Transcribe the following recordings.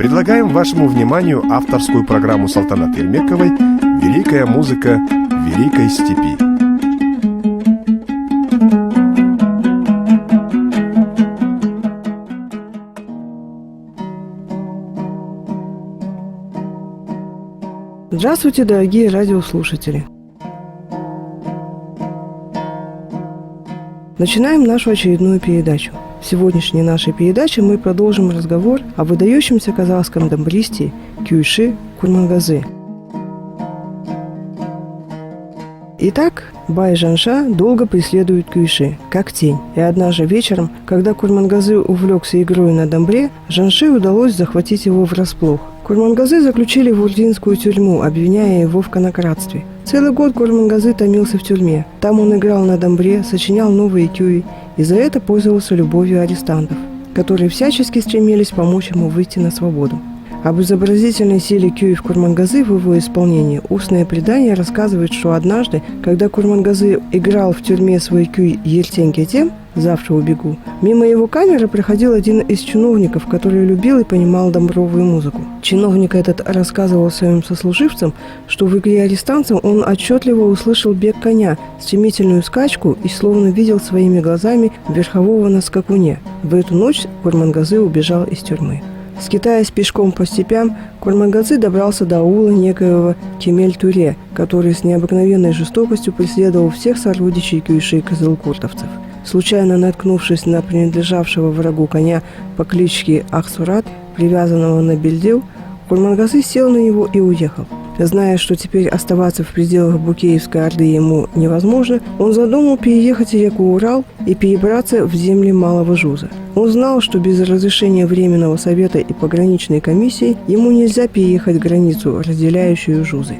предлагаем вашему вниманию авторскую программу Салтанат Ермековой «Великая музыка Великой Степи». Здравствуйте, дорогие радиослушатели! Начинаем нашу очередную передачу. В сегодняшней нашей передаче мы продолжим разговор о выдающемся казахском дамбристе Кюйши Курмангазы. Итак, Бай Жанша долго преследует Кюйши, как тень. И однажды вечером, когда Курмангазы увлекся игрой на дамбре, Жанши удалось захватить его врасплох. Курмангазы заключили в урдинскую тюрьму, обвиняя его в конокрадстве. Целый год Курмангазы томился в тюрьме. Там он играл на дамбре, сочинял новые кюи и за это пользовался любовью арестантов, которые всячески стремились помочь ему выйти на свободу. Об изобразительной силе кюев Курмангазы в его исполнении устное предание рассказывает, что однажды, когда Курмангазы играл в тюрьме свой кюй «Ертень-кетем» «Завтра убегу», мимо его камеры проходил один из чиновников, который любил и понимал дамбровую музыку. Чиновник этот рассказывал своим сослуживцам, что в игре арестантцев он отчетливо услышал бег коня, стремительную скачку и словно видел своими глазами верхового на скакуне. В эту ночь Курмангазы убежал из тюрьмы. Скитаясь пешком по степям, Курмангазы добрался до аула некоего Кемель-Туре, который с необыкновенной жестокостью преследовал всех сородичей Кюйши кызылкуртовцев. Случайно наткнувшись на принадлежавшего врагу коня по кличке Ахсурат, привязанного на бельдел, Курмангазы сел на него и уехал. Зная, что теперь оставаться в пределах Букеевской Орды ему невозможно, он задумал переехать реку Урал и перебраться в земли Малого Жуза. Он знал, что без разрешения Временного совета и пограничной комиссии ему нельзя переехать границу, разделяющую Жузы.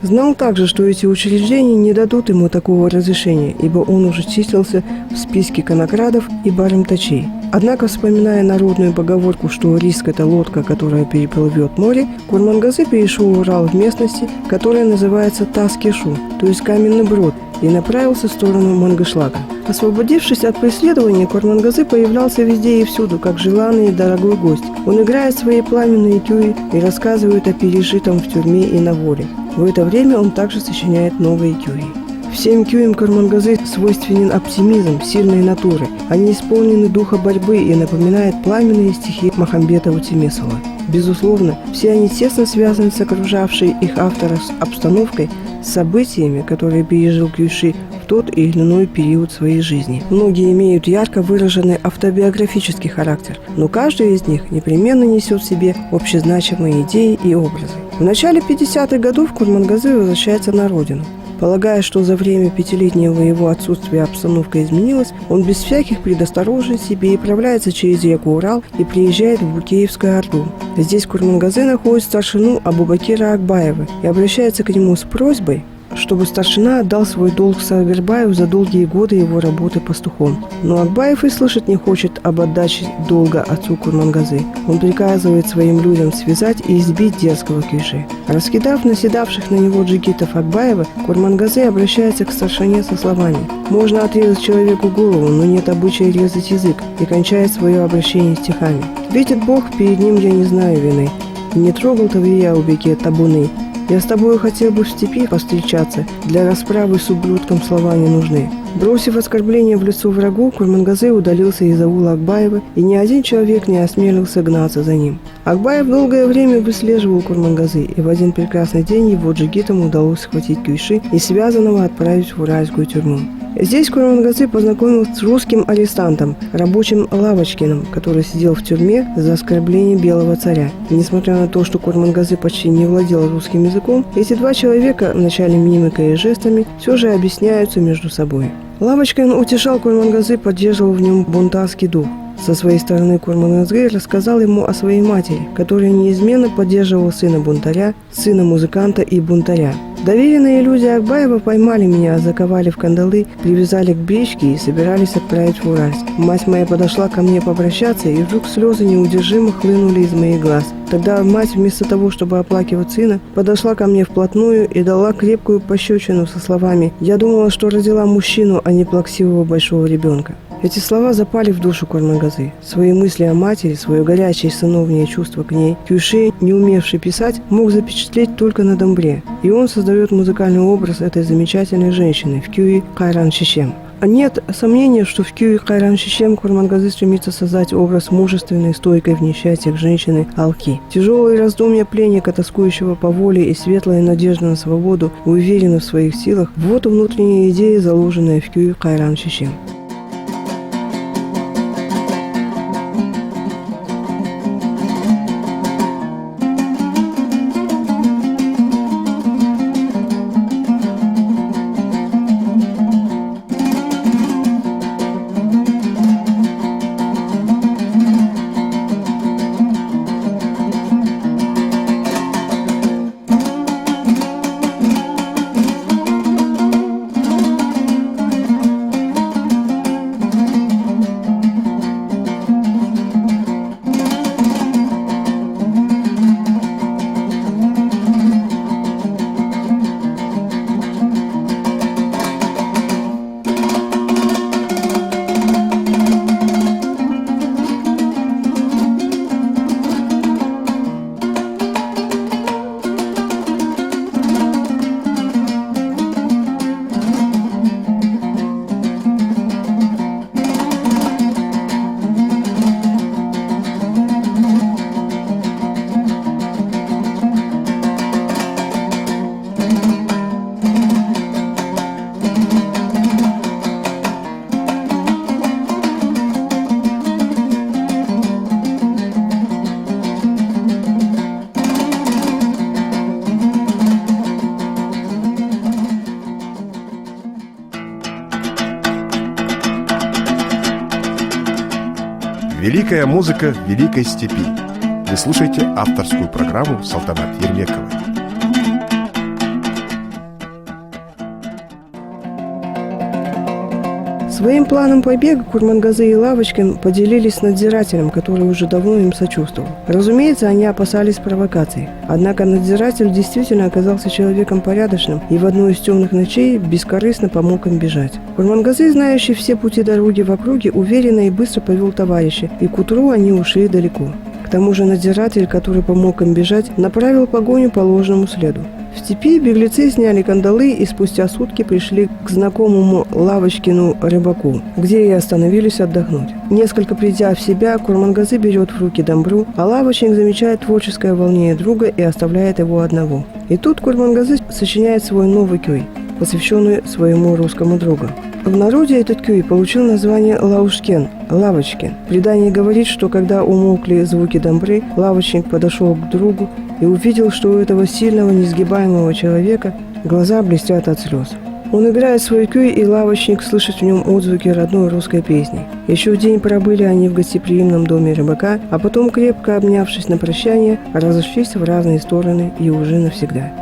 Знал также, что эти учреждения не дадут ему такого разрешения, ибо он уже числился в списке конокрадов и барымтачей. Однако, вспоминая народную поговорку, что риск – это лодка, которая переплывет море, Курмангазы перешел Урал в местности, которая называется Тас-Кешу, то есть Каменный Брод, и направился в сторону Мангышлака. Освободившись от преследования, Курмангазы появлялся везде и всюду, как желанный и дорогой гость. Он играет свои пламенные кюи и рассказывает о пережитом в тюрьме и на воле. В это время он также сочиняет новые кюи. Всем кюям Курмангазы свойственен оптимизм сильной натуры. Они исполнены духа борьбы и напоминают пламенные стихи Махамбета Утемесова. Безусловно, все они тесно связаны с окружавшей их автора обстановкой, с событиями, которые пережил Кюйши в тот или иной период своей жизни. Многие имеют ярко выраженный автобиографический характер, но каждый из них непременно несет в себе общезначимые идеи и образы. В начале 50-х годов Курмангазы возвращается на родину. Полагая, что за время пятилетнего его отсутствия обстановка изменилась, он без всяких предосторожностей переправляется через реку Урал и приезжает в Букеевскую Орду. Здесь Курмангазы находит старшину Абубакира Акбаева и обращается к нему с просьбой, чтобы старшина отдал свой долг Сагырбаеву за долгие годы его работы пастухом. Но Акбаев и слышать не хочет об отдаче долга отцу Курмангазы. Он приказывает своим людям связать и избить дерзкого Кюйши. Раскидав наседавших на него джигитов Акбаева, Курмангазы обращается к старшине со словами: «Можно отрезать человеку голову, но нет обычая резать язык», и кончает свое обращение стихами: «Видит Бог, перед ним я не знаю вины, и не трогал Таврия у беке табуны. Я с тобою хотел бы в степи повстречаться, для расправы с ублюдком слова не нужны». Бросив оскорбление в лицо врагу, Курмангазы удалился из аула Акбаева, и ни один человек не осмелился гнаться за ним. Акбаев долгое время выслеживал Курмангазы, и в один прекрасный день его джигитам удалось схватить Кюйши и связанного отправить в уральскую тюрьму. Здесь Курмангазы познакомился с русским арестантом, рабочим Лавочкиным, который сидел в тюрьме за оскорбление белого царя. И несмотря на то, что Курмангазы почти не владел русским языком, эти два человека, вначале мимикой и жестами, все же объясняются между собой. Лавочкин утешал Курмангазы, поддерживал в нем бунтарский дух. Со своей стороны Курмангазы рассказал ему о своей матери, которая неизменно поддерживала сына бунтаря, сына музыканта и бунтаря. Доверенные люди Акбаева поймали меня, заковали в кандалы, привязали к бричке и собирались отправить в Уральск. Мать моя подошла ко мне попрощаться, и вдруг слезы неудержимо хлынули из моих глаз. Тогда мать, вместо того, чтобы оплакивать сына, подошла ко мне вплотную и дала крепкую пощечину со словами: «Я думала, что родила мужчину, а не плаксивого большого ребенка». Эти слова запали в душу Курмангазы. Свои мысли о матери, свое горячее сыновнее чувство к ней Кюйши, не умевший писать, мог запечатлеть только на домбре. И он создает музыкальный образ этой замечательной женщины в Кюи Кайран Шишем. Нет сомнения, что в Кюи Кайран Шишем Курмангазы стремится создать образ мужественной, стойкой в несчастьях женщины Алки. Тяжелые раздумья пленника, тоскующего по воле, и светлая надежда на свободу, уверена в своих силах – вот внутренняя идея, заложенная в Кюи Кайран Шишем. Великая музыка в великой степи. Вы слушаете авторскую программу Салтанат Ермековой. Своим планом побега Курмангазы и Лавочкин поделились с надзирателем, который уже давно им сочувствовал. Разумеется, они опасались провокаций. Однако надзиратель действительно оказался человеком порядочным и в одну из темных ночей бескорыстно помог им бежать. Курмангазы, знающий все пути дороги в округе, уверенно и быстро повел товарища, и к утру они ушли далеко. К тому же надзиратель, который помог им бежать, направил погоню по ложному следу. В степи беглецы сняли кандалы и спустя сутки пришли к знакомому Лавочкину рыбаку, где и остановились отдохнуть. Несколько придя в себя, Курмангазы берет в руки домбру, а Лавочник замечает творческое волнение друга и оставляет его одного. И тут Курмангазы сочиняет свой новый кюй, посвященный своему русскому другу. В народе этот кюй получил название Лаушкен – Лавочкин. Предание говорит, что когда умолкли звуки домбры, Лавочник подошел к другу и увидел, что у этого сильного, несгибаемого человека глаза блестят от слез. Он играет свой кюй, и Лавочник слышит в нем отзвуки родной русской песни. Еще в день пробыли они в гостеприимном доме рыбака, а потом, крепко обнявшись на прощание, разошлись в разные стороны и уже навсегда.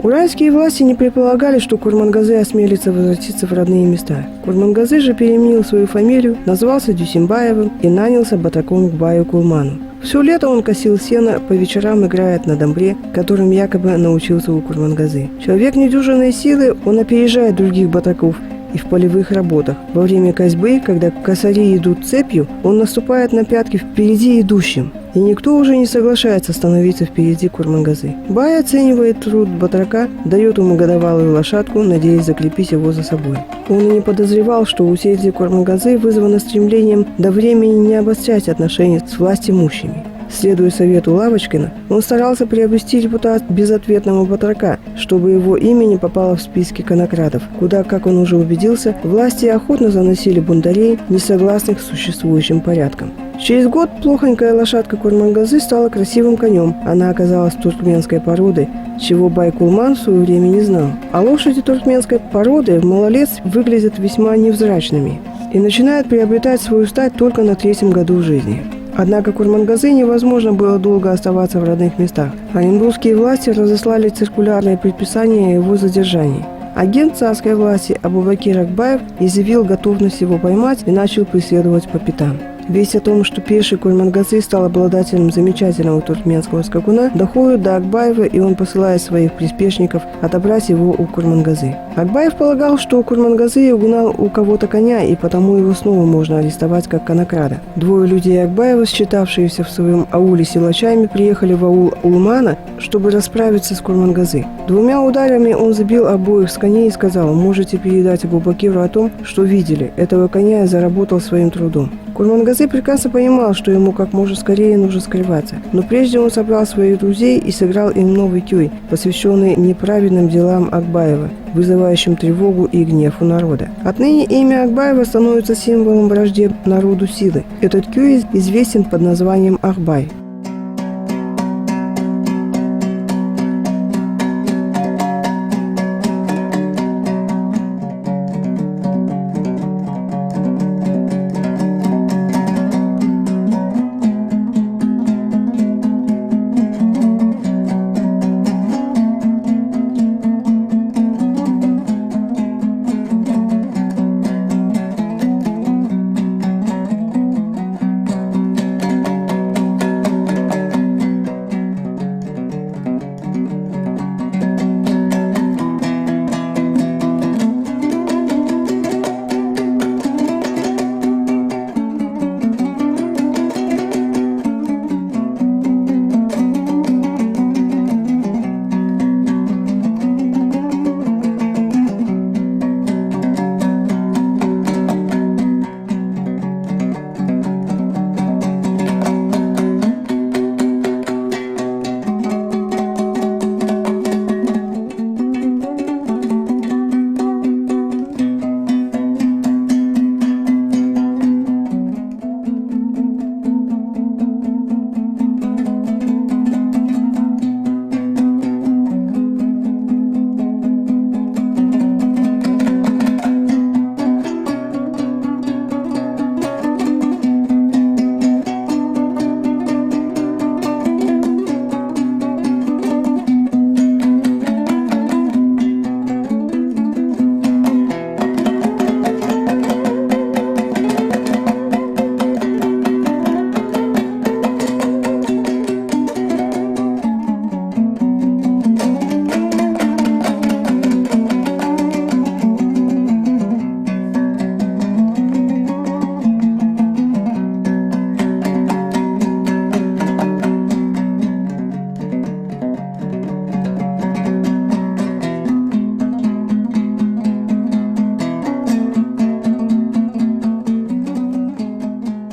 Уральские власти не предполагали, что Курмангазы осмелится возвратиться в родные места. Курмангазы же переменил свою фамилию, назвался Дюсимбаевым и нанялся батраком к баю Кулману. Все лето он косил сено, по вечерам играет на домбре, которым якобы научился у Курмангазы. Человек недюжинной силы, он опережает других батраков и в полевых работах. Во время косьбы, когда косари идут цепью, он наступает на пятки впереди идущим. И никто уже не соглашается становиться впереди Курмангазы. Бай оценивает труд батрака, дает ему годовалую лошадку, надеясь закрепить его за собой. Он и не подозревал, что усердие Курмангазы вызвано стремлением до времени не обострять отношения с властимущими. Следуя совету Лавочкина, он старался приобрести репутацию безответного батрака, чтобы его имя не попало в списки конократов, куда, как он уже убедился, власти охотно заносили бунтарей, несогласных с существующим порядком. Через год плохонькая лошадка Курмангазы стала красивым конем. Она оказалась туркменской породы, чего бай Кулман в свое время не знал. А лошади туркменской породы в малолетстве выглядят весьма невзрачными и начинают приобретать свою стать только на 3-м году жизни. Однако Курмангазы невозможно было долго оставаться в родных местах. Оренбургские власти разослали циркулярное предписание о его задержании. Агент царской власти Абубакир Акбаев изъявил готовность его поймать и начал преследовать по пятам. Весть о том, что пеший Курмангазы стал обладателем замечательного туркменского скакуна, доходит до Акбаева, и он посылает своих приспешников отобрать его у Курмангазы. Акбаев полагал, что Курмангазы угнал у кого-то коня, и потому его снова можно арестовать как конокрада. Двое людей Акбаева, считавшиеся в своем ауле силачами, приехали в аул Улмана, чтобы расправиться с Курмангазы. Двумя ударами он забил обоих с коней и сказал: «Можете передать Абу-Бакиру о том, что видели. Этого коня я заработал своим трудом». Курмангазы прекрасно понимал, что ему как можно скорее нужно скрываться. Но прежде он собрал своих друзей и сыграл им новый кюй, посвященный неправедным делам Акбаева, вызывающим тревогу и гнев у народа. Отныне имя Акбаева становится символом вражде народу силы. Этот кюй известен под названием Ахбай.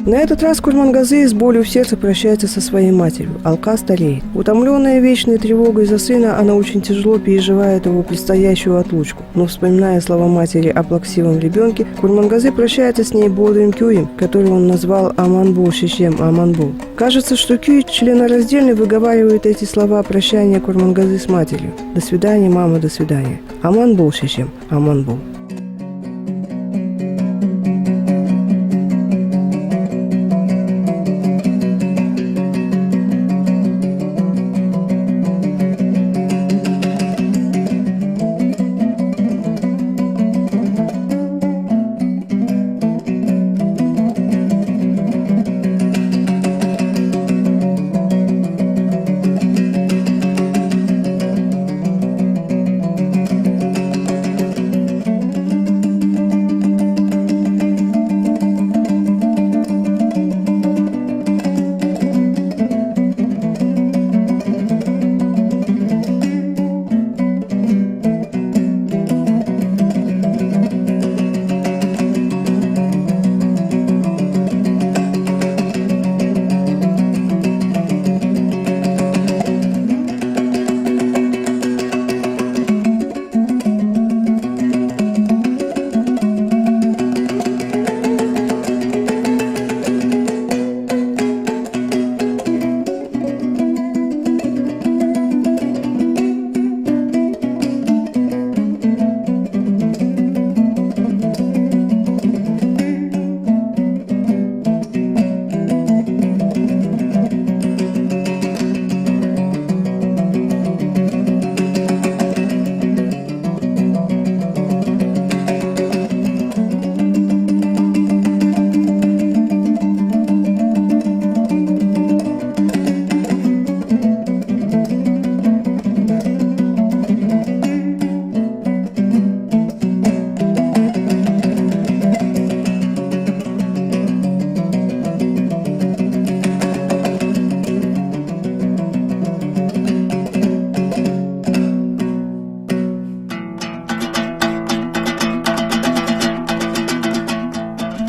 На этот раз Курмангазы с болью в сердце прощается со своей матерью. Алка стареет. Утомленная вечной тревогой за сына, она очень тяжело переживает его предстоящую отлучку. Но, вспоминая слова матери о плаксивом ребенке, Курмангазы прощается с ней бодрым кюем, который он назвал Аманбул Шишем Аманбул. Кажется, что кюй членораздельно выговаривает эти слова прощания Курмангазы с матерью. «До свидания, мама, до свидания. Аманбул Шишем Аманбул».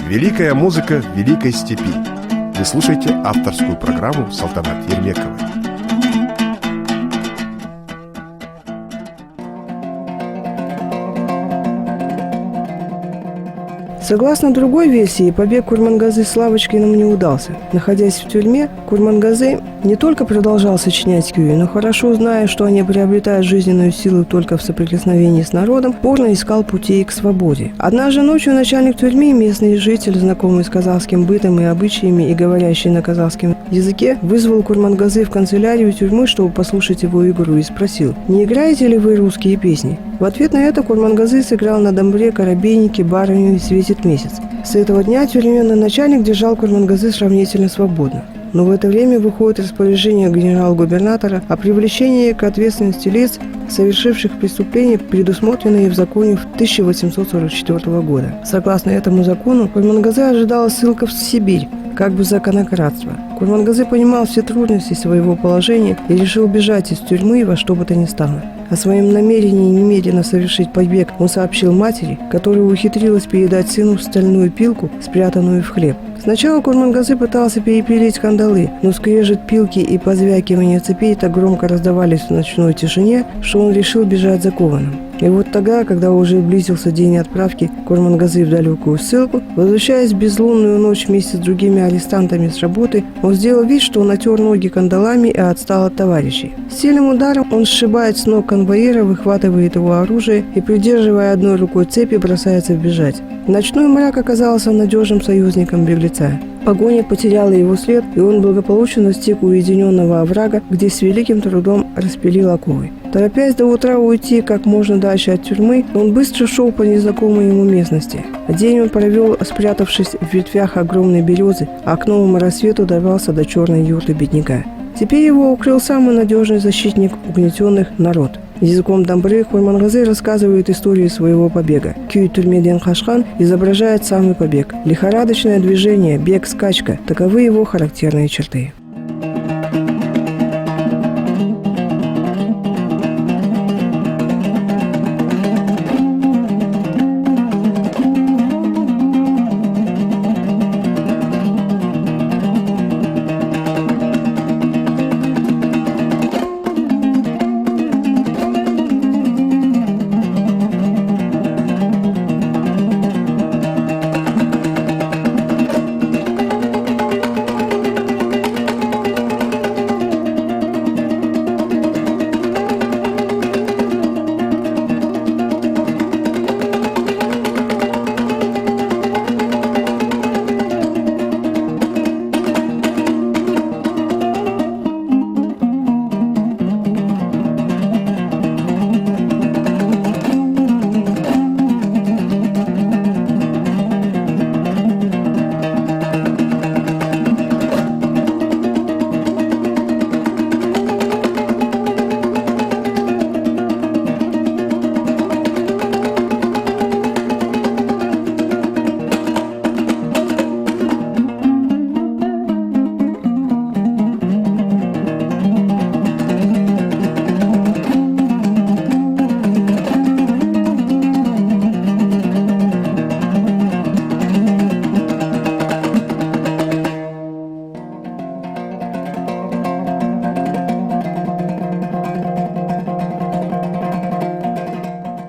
Великая музыка в Великой степи. Вы слушаете авторскую программу Салтанат Ермековой. Согласно другой версии, побег Курмангазы с Лавочкиным не удался. Находясь в тюрьме, Курмангазы не только продолжал сочинять кюи, но хорошо зная, что они приобретают жизненную силу только в соприкосновении с народом, упорно искал путей к свободе. Однажды ночью начальник тюрьмы, местный житель, знакомый с казахским бытом и обычаями и говорящий на казахском языке, вызвал Курмангазы в канцелярию тюрьмы, чтобы послушать его игру, и спросил: «Не играете ли вы русские песни?» В ответ на это Курмангазы сыграл на домбре «Коробейники», «Барыню» и «Светит месяц». С этого дня тюремный начальник держал Курмангазы сравнительно свободно. Но в это время выходит распоряжение генерал-губернатора о привлечении к ответственности лиц, совершивших преступления, предусмотренные в законе в 1844 года. Согласно этому закону, Курмангазы ожидала ссылка в Сибирь, как бы за конократство. Курмангазы понимал все трудности своего положения и решил бежать из тюрьмы во что бы то ни стало. О своем намерении немедленно совершить побег он сообщил матери, которая ухитрилась передать сыну стальную пилку, спрятанную в хлеб. Сначала Курмангазы пытался перепилить кандалы, но скрежет пилки и позвякивание цепей так громко раздавались в ночной тишине, что он решил бежать закованным. И вот тогда, когда уже близился день отправки Курмангазы в далекую ссылку, возвращаясь в безлунную ночь вместе с другими арестантами с работы, он сделал вид, что натер ноги кандалами и отстал от товарищей. Сильным ударом он сшибает с ног конвоира, выхватывает его оружие и, придерживая одной рукой цепи, бросается бежать. Ночной мрак оказался надежным союзником беглеца. Погоня потеряла его след, и он благополучно достиг уединенного оврага, где с великим трудом распилил оковы. Торопясь до утра уйти как можно дальше от тюрьмы, он быстро шел по незнакомой ему местности. День он провел, спрятавшись в ветвях огромной березы, а к новому рассвету добрался до черной юрты бедняка. Теперь его укрыл самый надежный защитник угнетенных – народ. Языком домбры Курмангазы рассказывает историю своего побега. Кюй Турмеден Хашхан изображает самый побег. Лихорадочное движение, бег, скачка – таковы его характерные черты.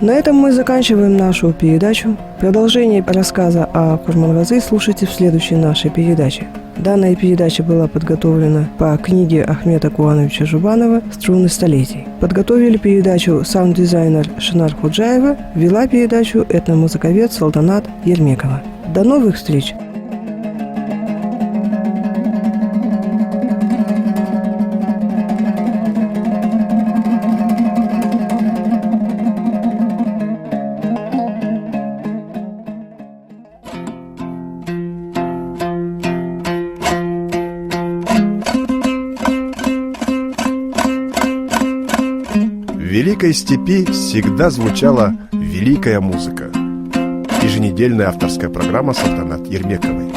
На этом мы заканчиваем нашу передачу. Продолжение рассказа о Курмангазы слушайте в следующей нашей передаче. Данная передача была подготовлена по книге Ахмета Куановича Жубанова «Струны столетий». Подготовили передачу саунд-дизайнер Шинар Худжаева, вела передачу этномузыковед Салтанат Ермекова. До новых встреч! В Великой степи всегда звучала великая музыка. Еженедельная авторская программа Салтанат Ермековой.